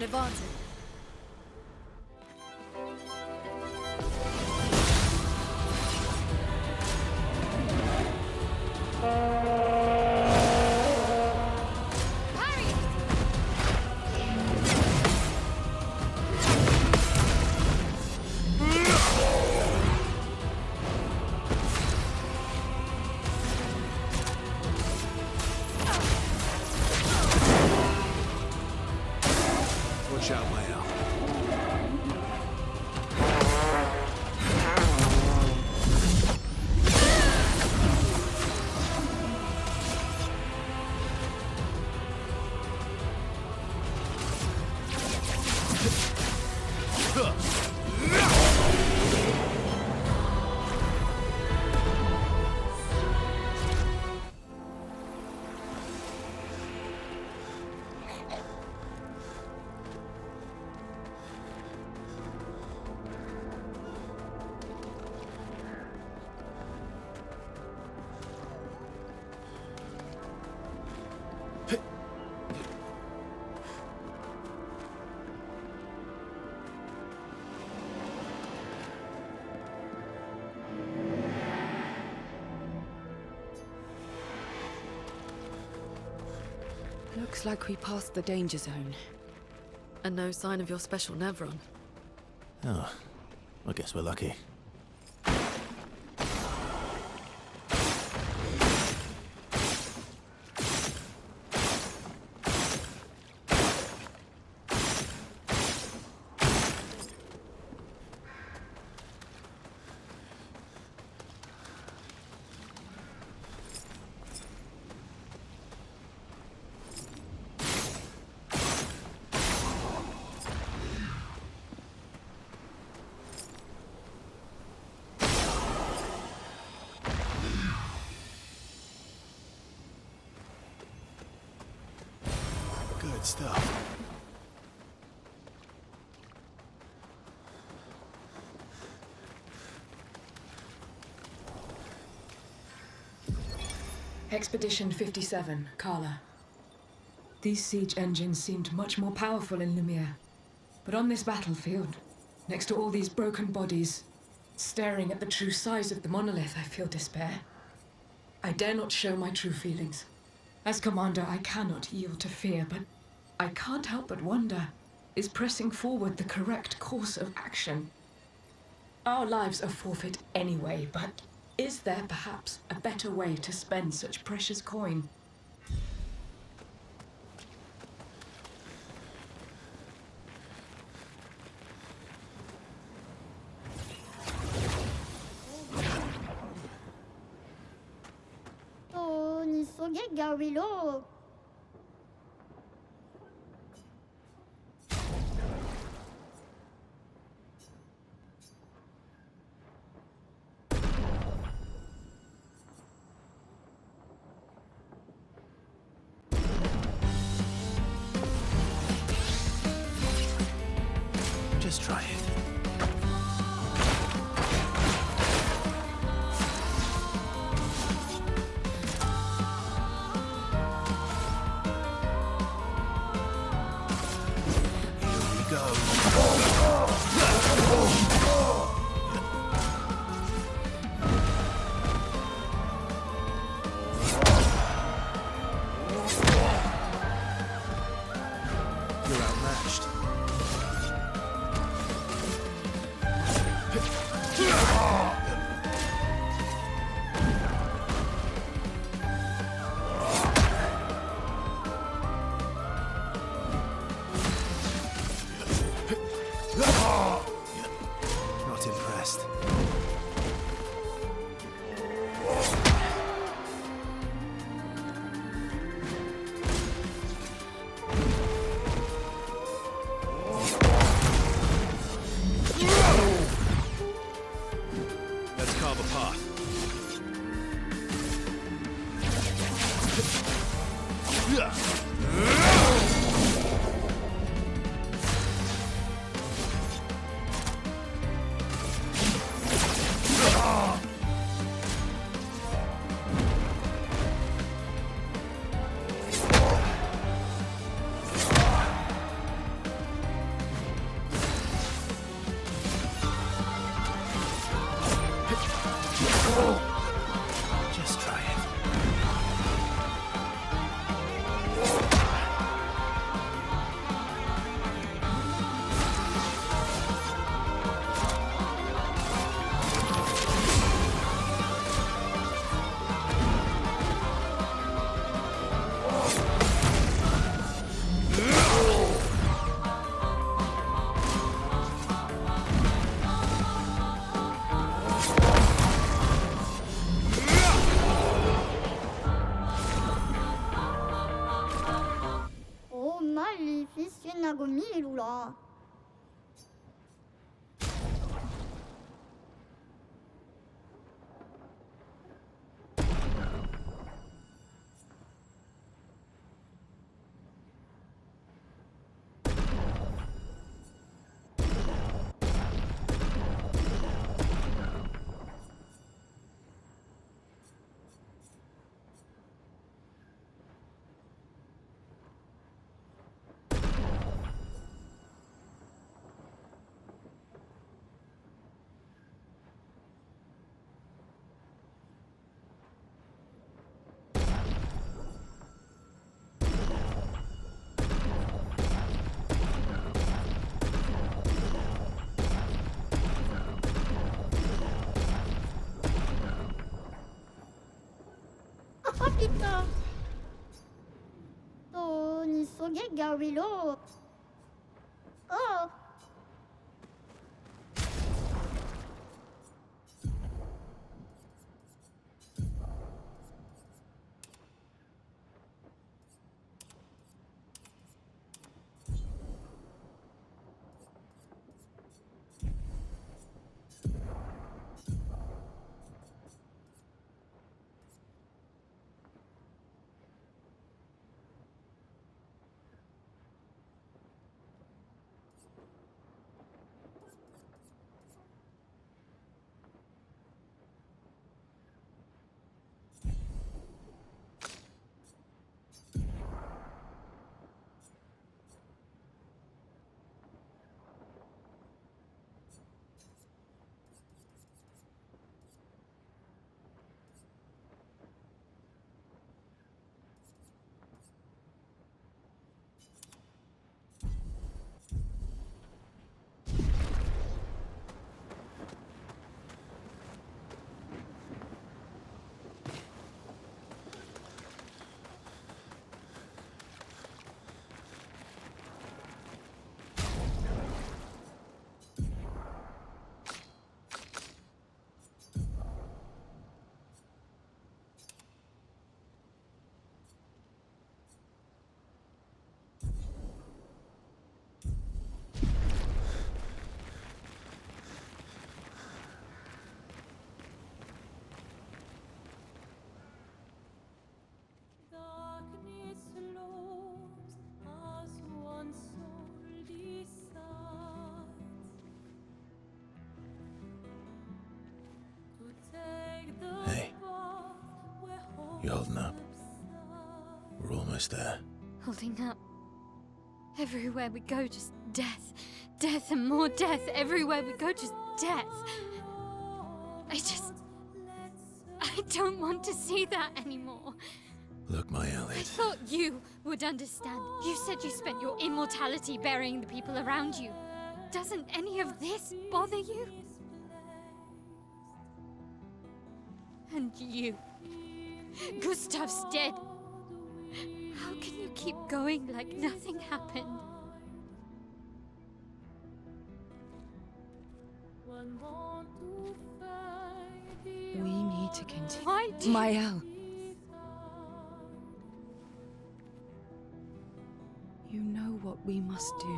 an advantage. Watch out, my elf. Looks like we passed the danger zone. And no sign of your special Nevron. Oh, I guess we're lucky. Good stuff. Expedition 57, Carla. These siege engines seemed much more powerful in Lumiere. But on this battlefield, next to all these broken bodies, staring at the true size of the monolith, I feel despair. I dare not show my true feelings. As commander, I cannot yield to fear, but I can't help but wonder, is pressing forward the correct course of action? Our lives are forfeit anyway, but is there perhaps a better way to spend such precious coin? Oh, ni soge gawilo. Just try it. Here we go. You're outmatched. Not impressed. Let's carve a path. Nagomilula. Ah putain. To ni soge gawilo. Oh. Hey, you holding up? We're almost there. Holding up. Everywhere we go, just death. Death and more death. Everywhere we go, just death. I don't want to see that anymore. Look, my I Elliot. thought you would understand. You said you spent your immortality burying the people around you. Doesn't any of this bother you? And you. Gustav's dead. How can you keep going like nothing happened? We need to continue. Why do Mael. You know what we must do.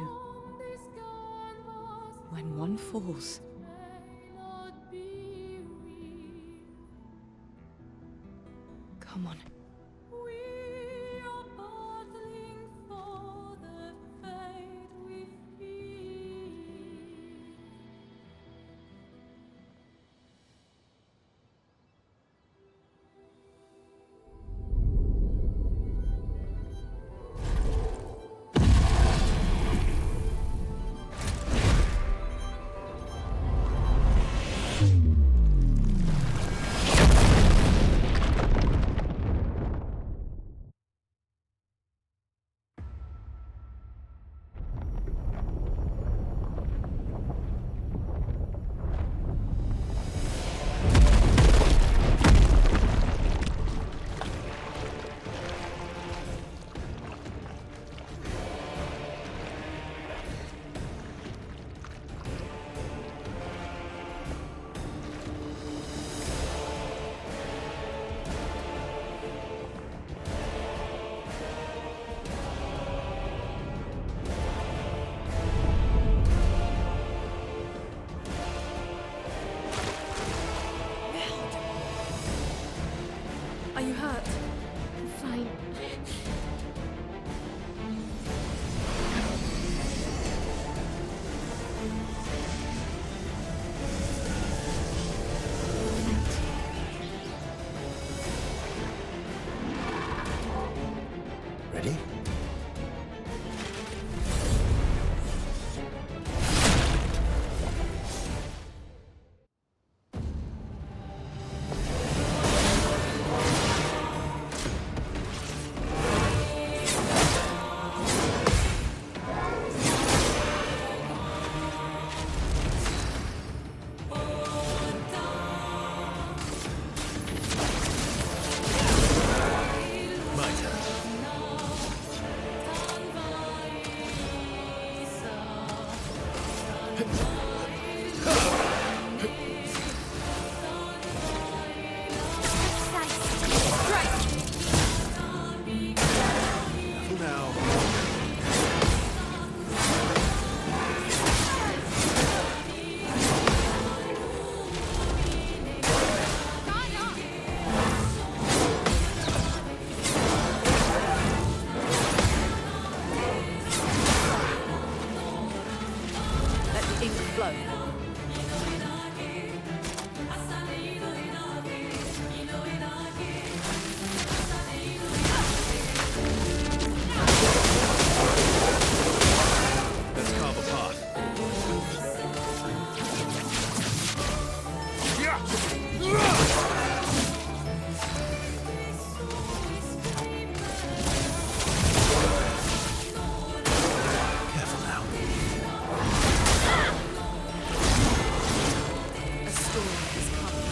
When one falls, come on. For now. Let the ink flow. Let's carve a path. Careful now. A storm is coming.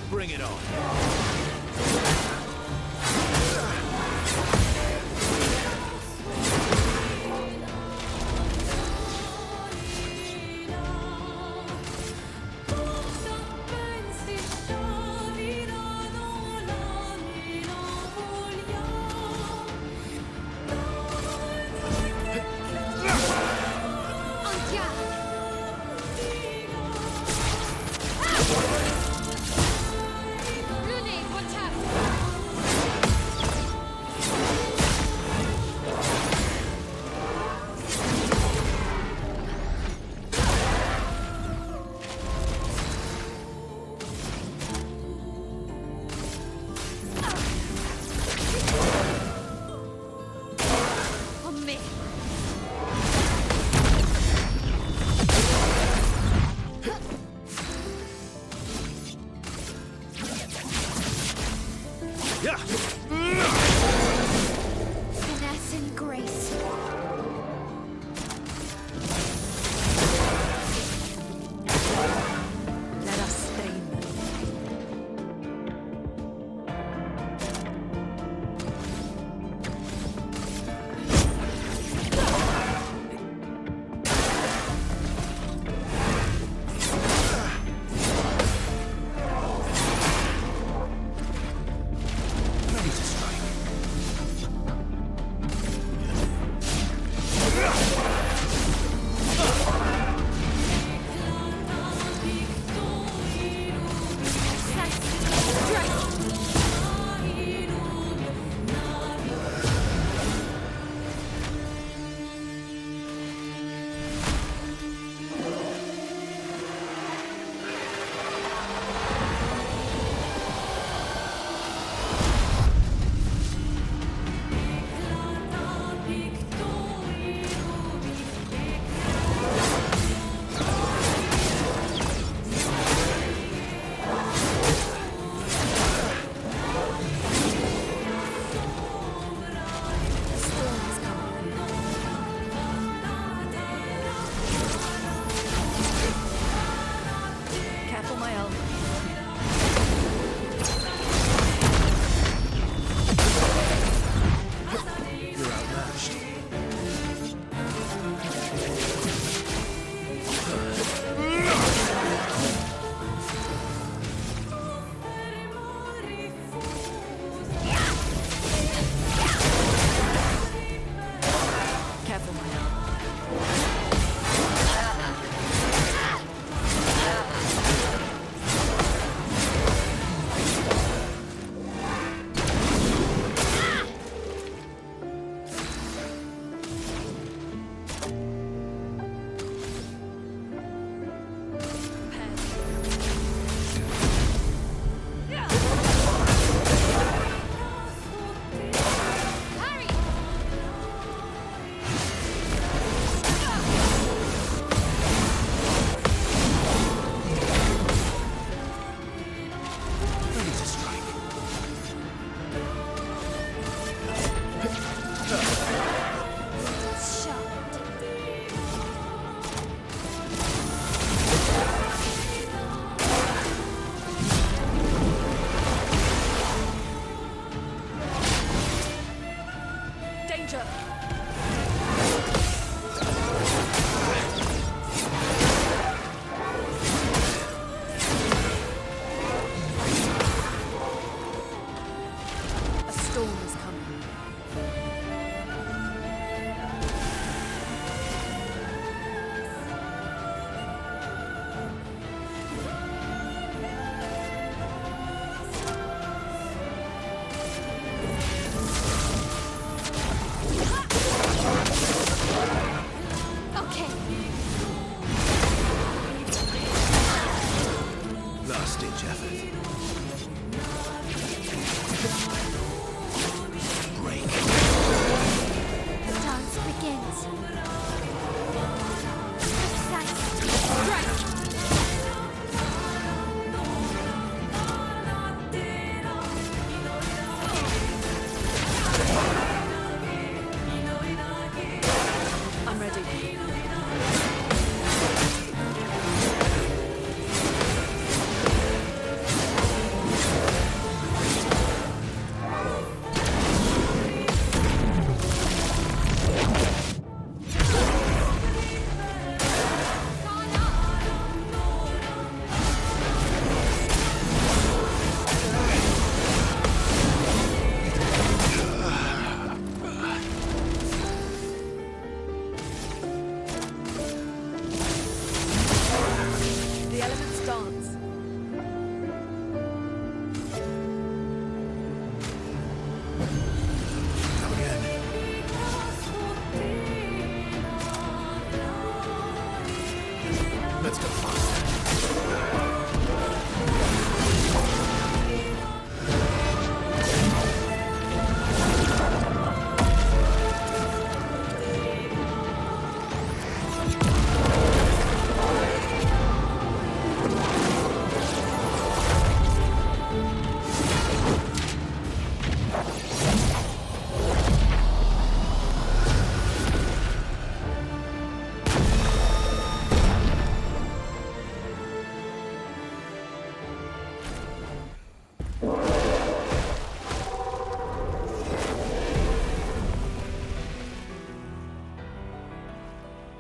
Bring it on. Rune, watch out!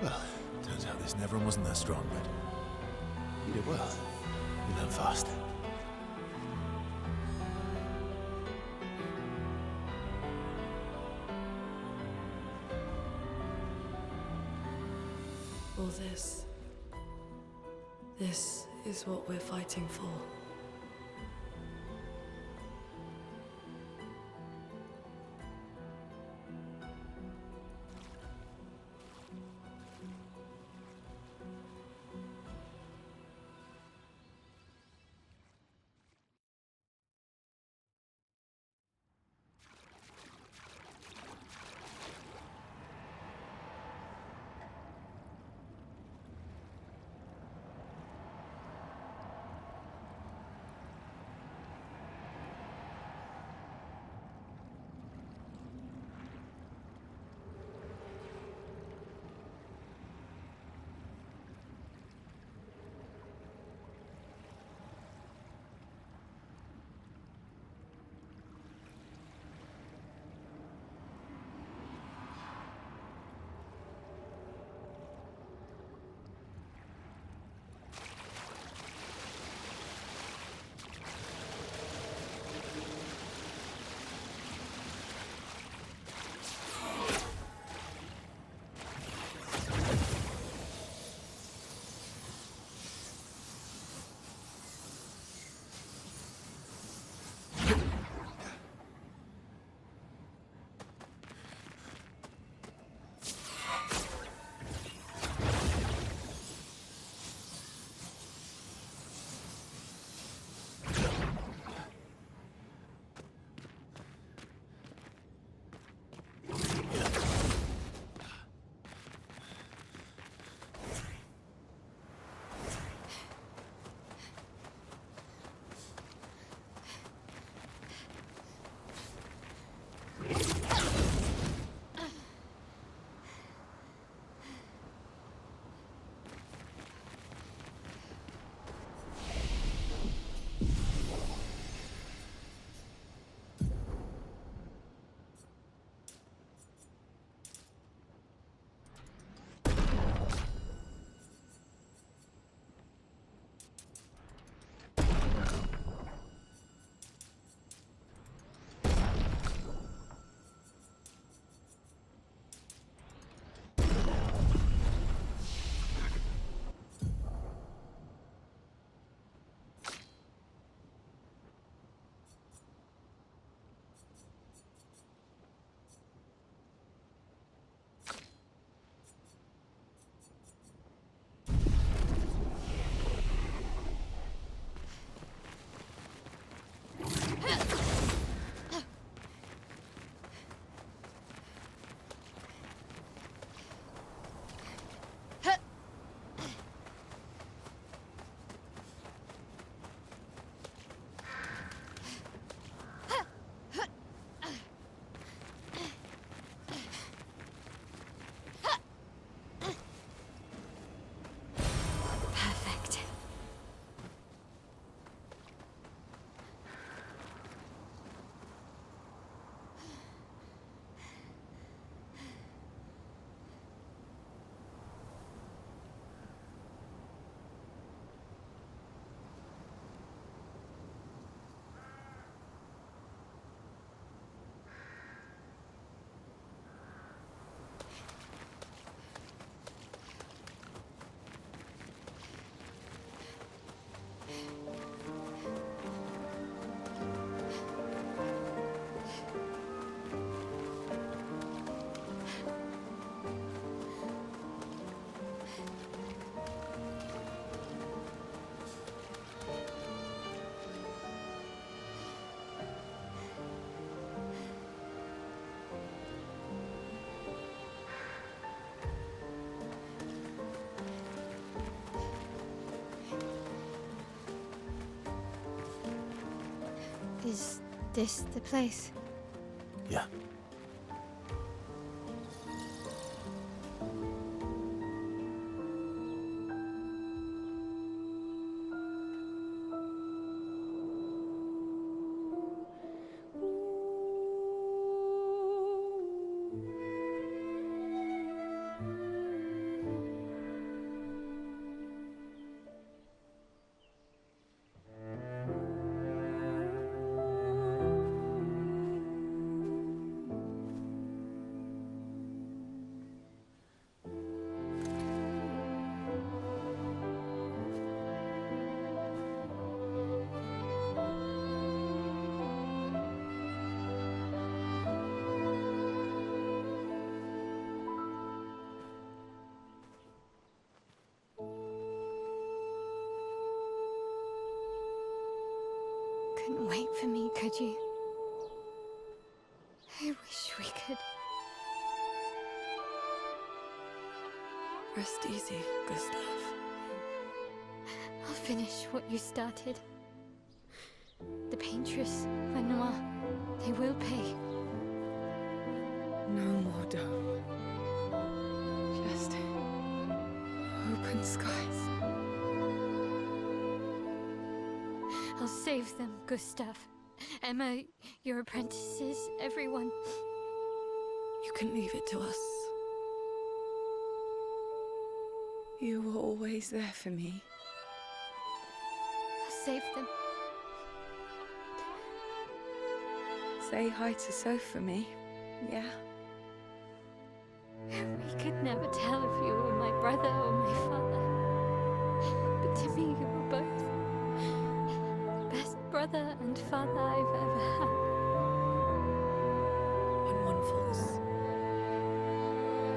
Well, turns out this Neverum wasn't that strong, but you did well. You learn fast. All this. This is what we're fighting for. Is this the place? Yeah. Couldn't wait for me, could you? I wish we could. Rest easy, Gustav. I'll finish what you started. The paintress, Renoir, they will pay. No more dough. Just open skies. I'll save them, Gustav. Emma, your apprentices, everyone. You can leave it to us. You were always there for me. I'll save them. Say hi to Soph for me, yeah? We could never tell if you were my brother or my father. But to me, you were both. Best brother and father I've ever had. When one falls,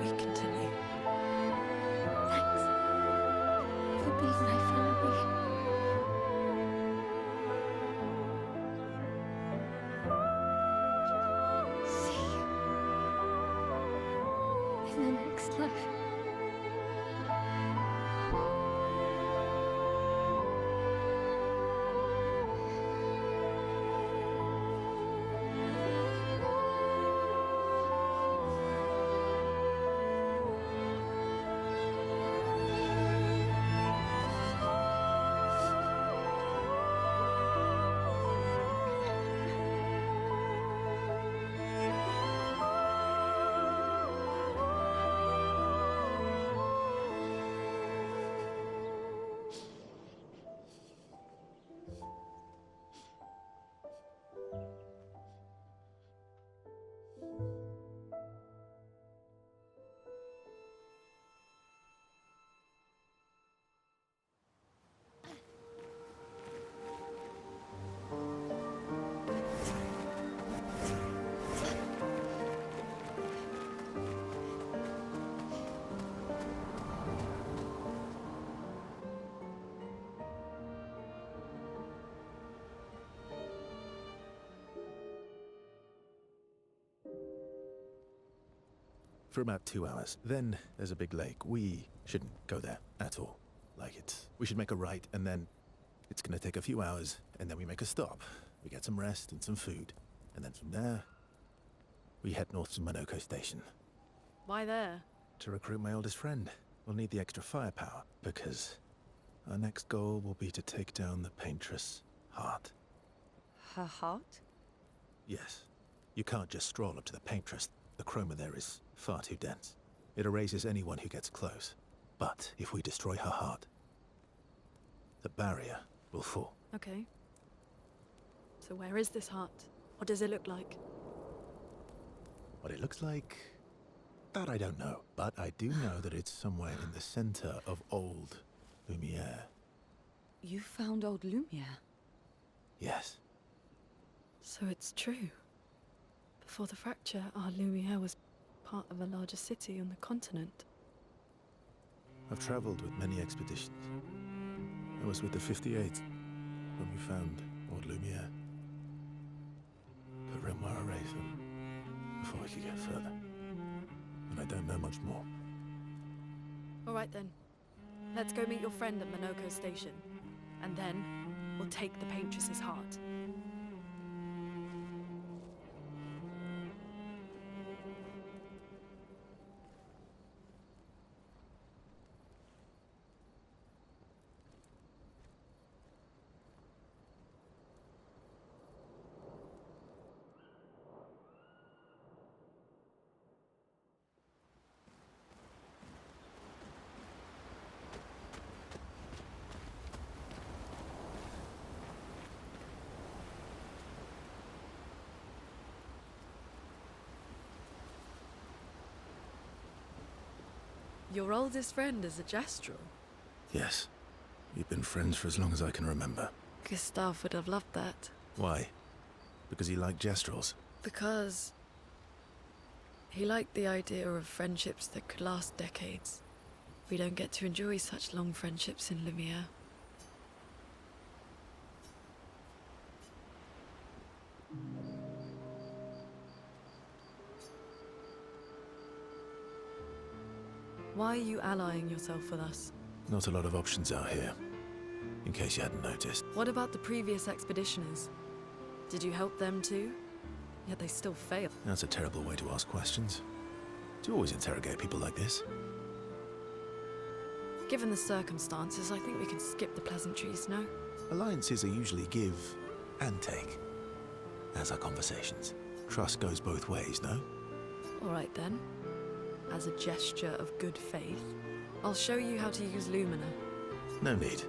we continue. Thanks for being my family. See you in the next life. For about 2 hours. Then there's a big lake. We shouldn't go there at all. We should make a right, and then it's gonna take a few hours, and then we make a stop. We get some rest and some food. And then from there, we head north to Monoko Station. Why there? To recruit my oldest friend. We'll need the extra firepower, because our next goal will be to take down the paintress Heart. Her heart? Yes. You can't just stroll up to the paintress. The chroma there is far too dense. It erases anyone who gets close. But if we destroy her heart, the barrier will fall. Okay. So where is this heart? What does it look like? What it looks like, that I don't know. But I do know that it's somewhere in the center of old Lumiere. You found old Lumiere? Yes. So it's true. Before the fracture, our Lumiere was part of a larger city on the continent. I've traveled with many expeditions. I was with the 58th when we found old Lumiere. But Renoir erased them before we could get further. And I don't know much more. All right then. Let's go meet your friend at Monoko Station. And then we'll take the Paintress's heart. Your oldest friend is a Gestrel. Yes. We've been friends for as long as I can remember. Gustav would have loved that. Why? Because he liked Gestrels? Because he liked the idea of friendships that could last decades. We don't get to enjoy such long friendships in Lumiere. Why are you allying yourself with us? Not a lot of options out here, in case you hadn't noticed. What about the previous expeditioners? Did you help them too? Yet they still failed. That's a terrible way to ask questions. Do you always interrogate people like this? Given the circumstances, I think we can skip the pleasantries, no? Alliances are usually give and take, as are conversations. Trust goes both ways, no? All right then. As a gesture of good faith, I'll show you how to use Lumina. No need.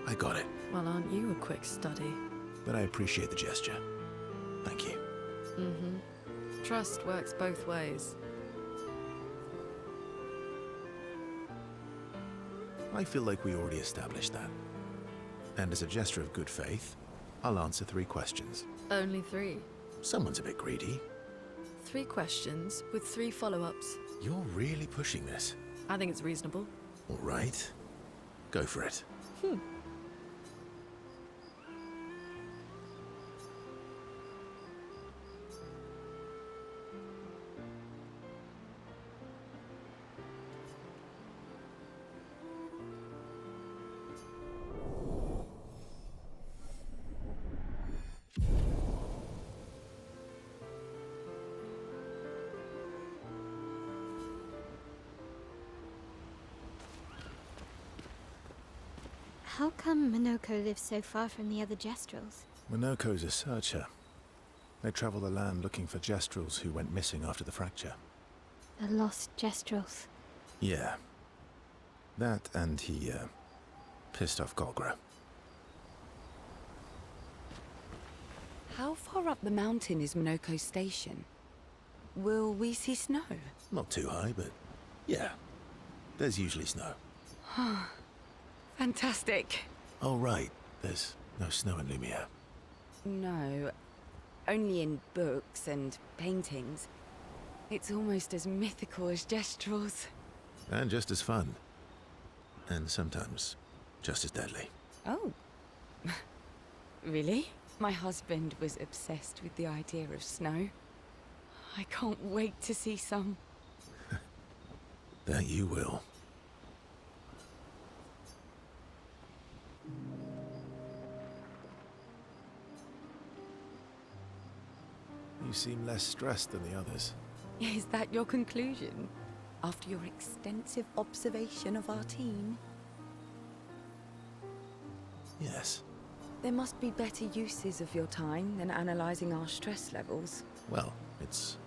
I got it. Well, aren't you a quick study? But I appreciate the gesture. Thank you. Mm-hmm. Trust works both ways. I feel like we already established that. And as a gesture of good faith, I'll answer 3 questions. Only 3. Someone's a bit greedy. 3 questions with 3 follow-ups. You're really pushing this. I think it's reasonable. All right. Go for it. How come Minoko lives so far from the other Gestrels? Minoko's a searcher. They travel the land looking for Gestrels who went missing after the fracture. The lost Gestrels. Yeah. That and he, pissed off Golgra. How far up the mountain is Minoko's station? Will we see snow? Not too high, but yeah. There's usually snow. Fantastic. Oh, right. There's no snow in Lumiere. No, only in books and paintings. It's almost as mythical as Gestrels. And just as fun. And sometimes just as deadly. Oh. Really? My husband was obsessed with the idea of snow. I can't wait to see some. That you will. You seem less stressed than the others. Is that your conclusion? After your extensive observation of our team? Yes. There must be better uses of your time than analysing our stress levels. Well, it's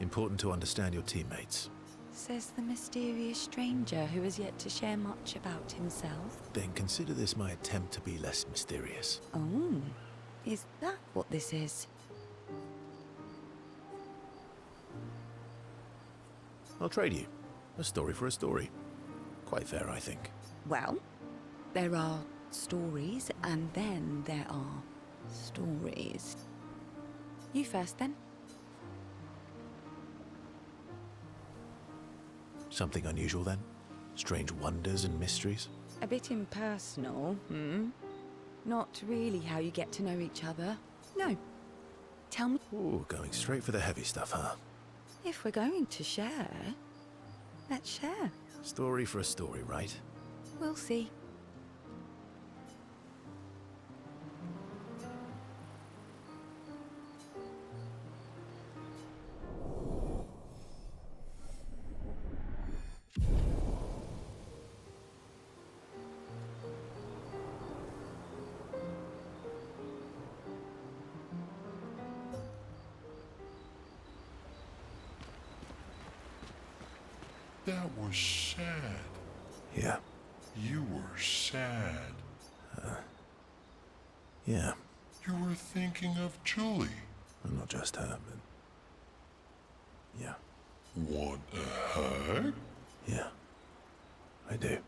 important to understand your teammates. Says the mysterious stranger who has yet to share much about himself. Then consider this my attempt to be less mysterious. Oh, is that what this is? I'll trade you. A story for a story. Quite fair, I think. Well, there are stories, and then there are stories. You first, then. Something unusual, then? Strange wonders and mysteries? A bit impersonal, Not really how you get to know each other. No. Tell me. Ooh, going straight for the heavy stuff, huh? If we're going to share, let's share. Story for a story, right? We'll see. That was sad. Yeah. You were sad. Yeah. You were thinking of Julie. Well, not just her, but... Yeah. Want a hug? Yeah. I do.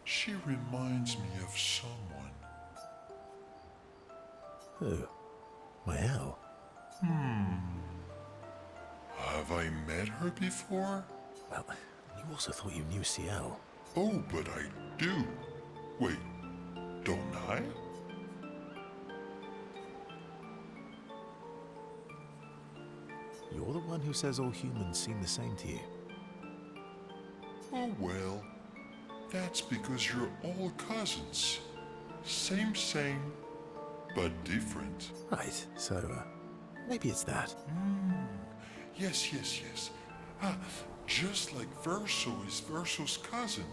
She reminds me of someone. Who? Mael? Have I met her before? Well, you also thought you knew CL. Oh, but I do. Wait, don't I? You're the one who says all humans seem the same to you. Oh well, that's because you're all cousins. Same, but different. Right, so, maybe it's that. Yes. Ah, just like Verso is Verso's cousin.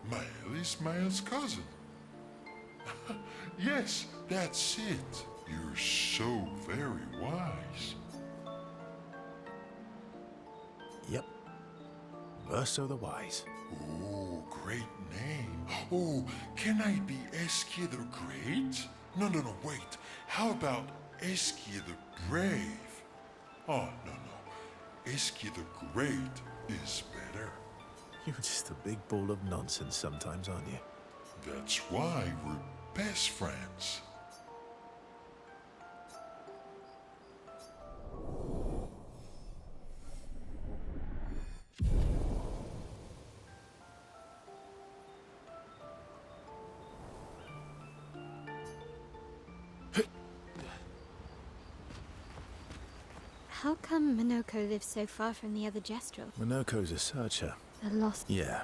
Mael is Mael's cousin. Yes, that's it. You're so very wise. Yep. Verso the Wise. Oh, great name. Oh, can I be Eskia the Great? No, wait. How about Eskia the Brave? Oh, no. Eskia the Great is better. You're just a big ball of nonsense sometimes, aren't you? That's why we're best friends. How come Minoko lives so far from the other Gestrel? Minoko's a searcher. The lost. Yeah.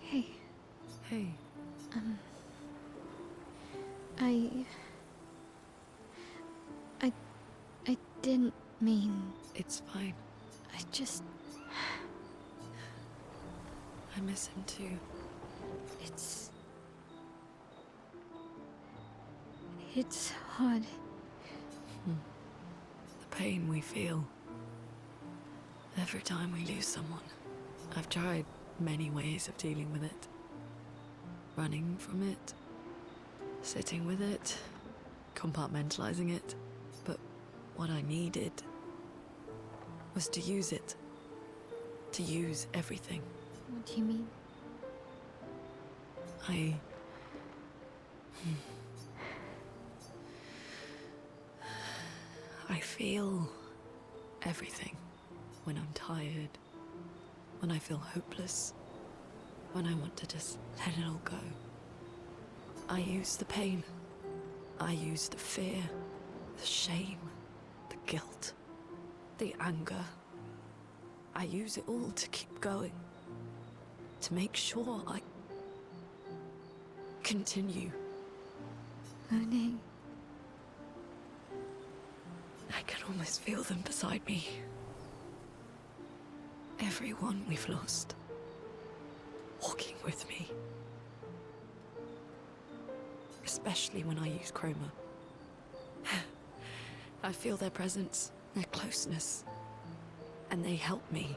Hey, Hey, I didn't mean. it's fine. I just. I miss him too. It's. It's hard. The pain we feel every time we lose someone. I've tried many ways of dealing with it. Running from it, sitting with it, compartmentalizing it. But what I needed was to use it. To use everything. What do you mean? I feel everything when I'm tired, when I feel hopeless, when I want to just let it all go. I use the pain. I use the fear, the shame, the guilt, the anger. I use it all to keep going, to make sure I continue. Monet. I can almost feel them beside me. Everyone we've lost. Walking with me. Especially when I use chroma. I feel their presence, their closeness, and they help me.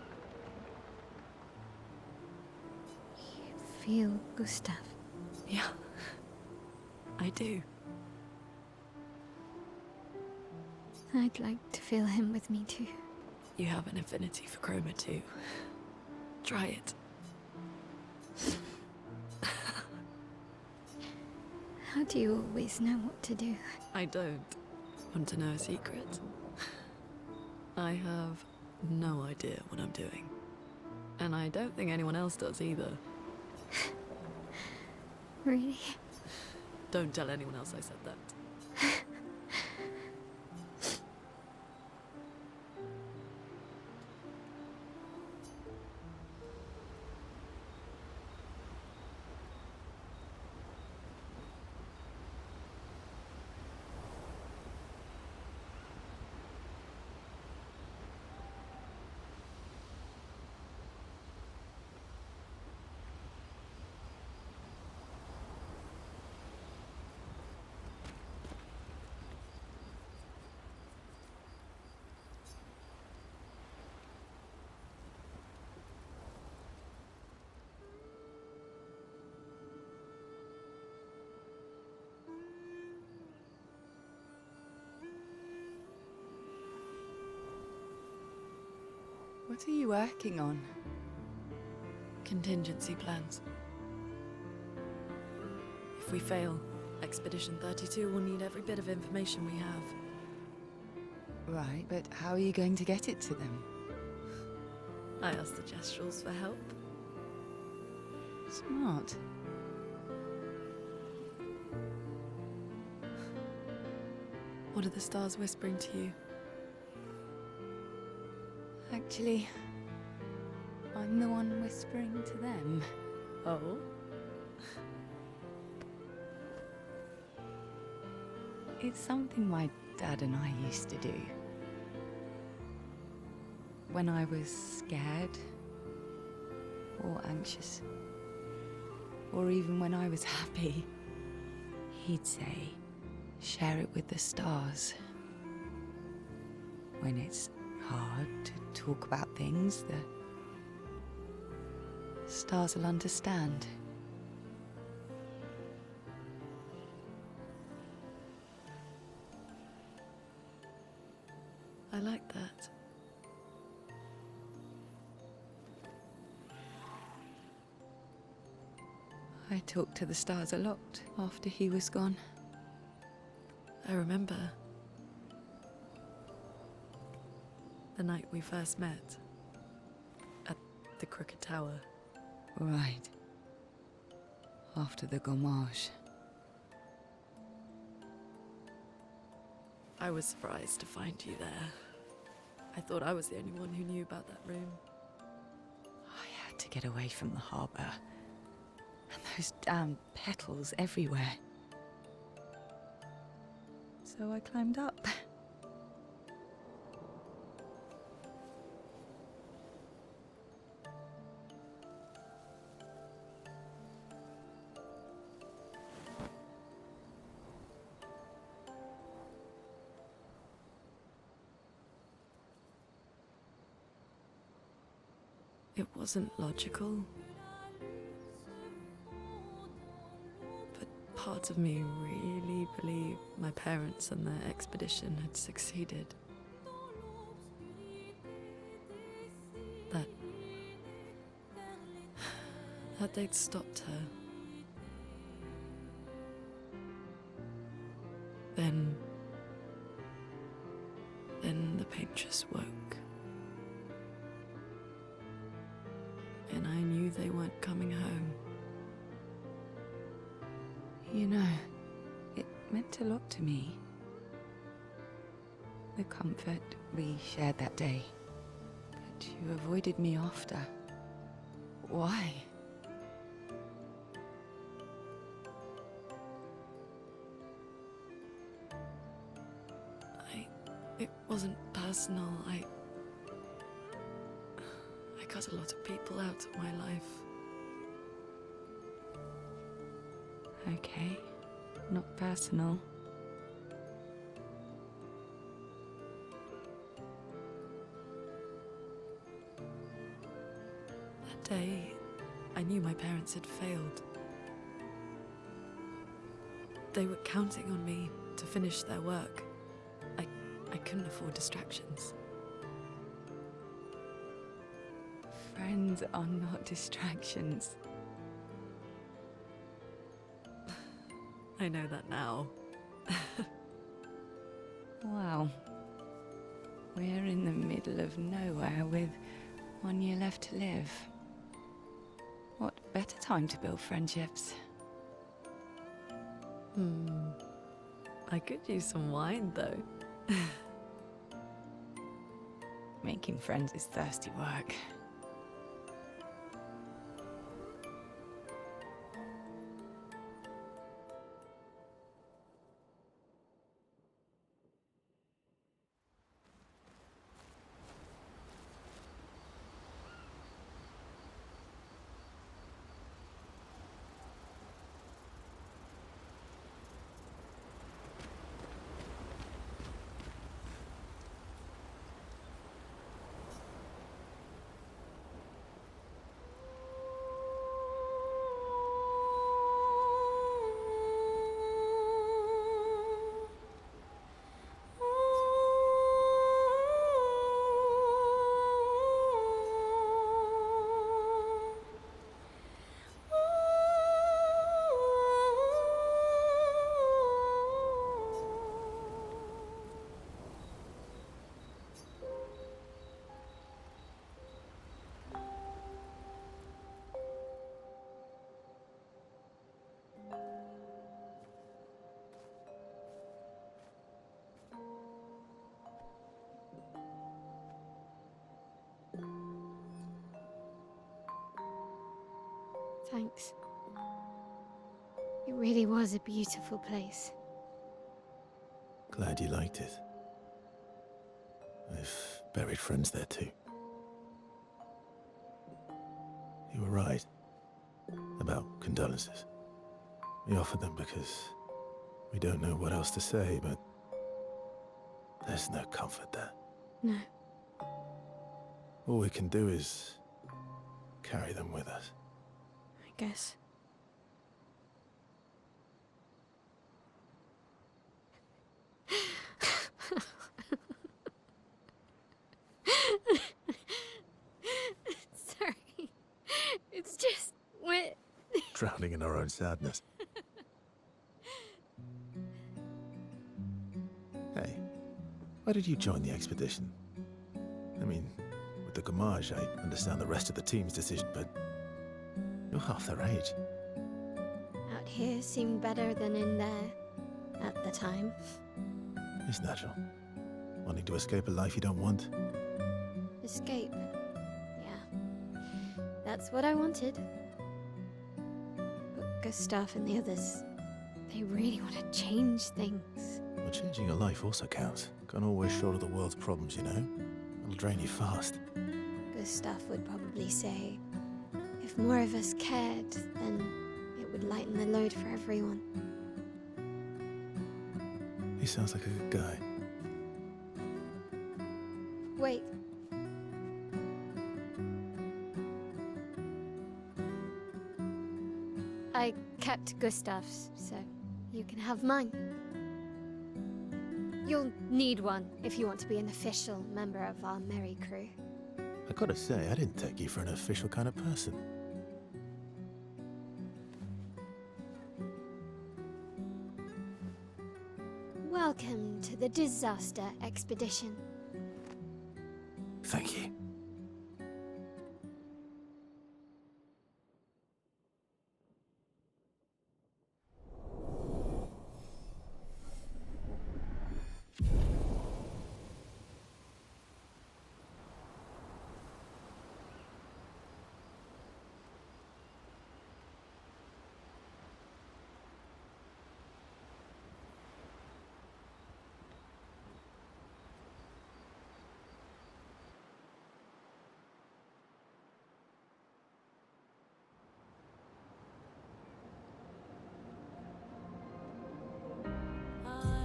You feel Gustav? Yeah, I do. I'd like to feel him with me too. You have an affinity for chroma too. Try it. How do you always know what to do? I don't. Want to know a secret? I have no idea what I'm doing. And I don't think anyone else does either. Really? Don't tell anyone else I said that. What are you working on? Contingency plans. If we fail, Expedition 32 will need every bit of information we have. Right, but how are you going to get it to them? I asked the Gestrals for help. Smart. What are the stars whispering to you? Actually, I'm the one whispering to them. Oh? It's something my dad and I used to do. When I was scared, or anxious, or even when I was happy, he'd say, share it with the stars. When it's hard to talk about things, the stars will understand. I like that. I talked to the stars a lot after he was gone. I remember the night we first met at the Crooked Tower. Right. After the gommage. I was surprised to find you there. I thought I was the only one who knew about that room. I had to get away from the harbour. And those damn petals everywhere. So I climbed up. It wasn't logical. But parts of me really believed my parents and their expedition had succeeded. That they'd stopped her. Then the painters woke. And I knew they weren't coming home. You know, it meant a lot to me. The comfort we shared that day. But you avoided me after. Why? It wasn't personal. I cut a lot of people out of my life. Okay, not personal. That day, I knew my parents had failed. They were counting on me to finish their work. I couldn't afford distractions. Friends are not distractions. I know that now. Wow. We're in the middle of nowhere with 1 year left to live. What better time to build friendships? I could use some wine, though. Making friends is thirsty work. Thanks. It really was a beautiful place. Glad you liked it. I've buried friends there too. You were right about condolences. We offered them because we don't know what else to say, but there's no comfort there. No. All we can do is carry them with us. I guess. Sorry. It's just we're Drowning in our own sadness. Hey, why did you join the expedition? I mean, with the Gamage, I understand the rest of the team's decision, but you're half their age. out here seemed better than in there at the time. It's natural. Wanting to escape a life you don't want. Escape. Yeah. That's what I wanted. But Gustav and the others, they really want to change things. Well, changing your life also counts. Can't always shoulder the world's problems, you know? It'll drain you fast. Gustav would probably say, if more of us cared, then it would lighten the load for everyone. He sounds like a good guy. Wait. I kept Gustav's, so you can have mine. You'll need one if you want to be an official member of our merry crew. I gotta say, I didn't take you for an official kind of person. Welcome to the disaster expedition. Thank you.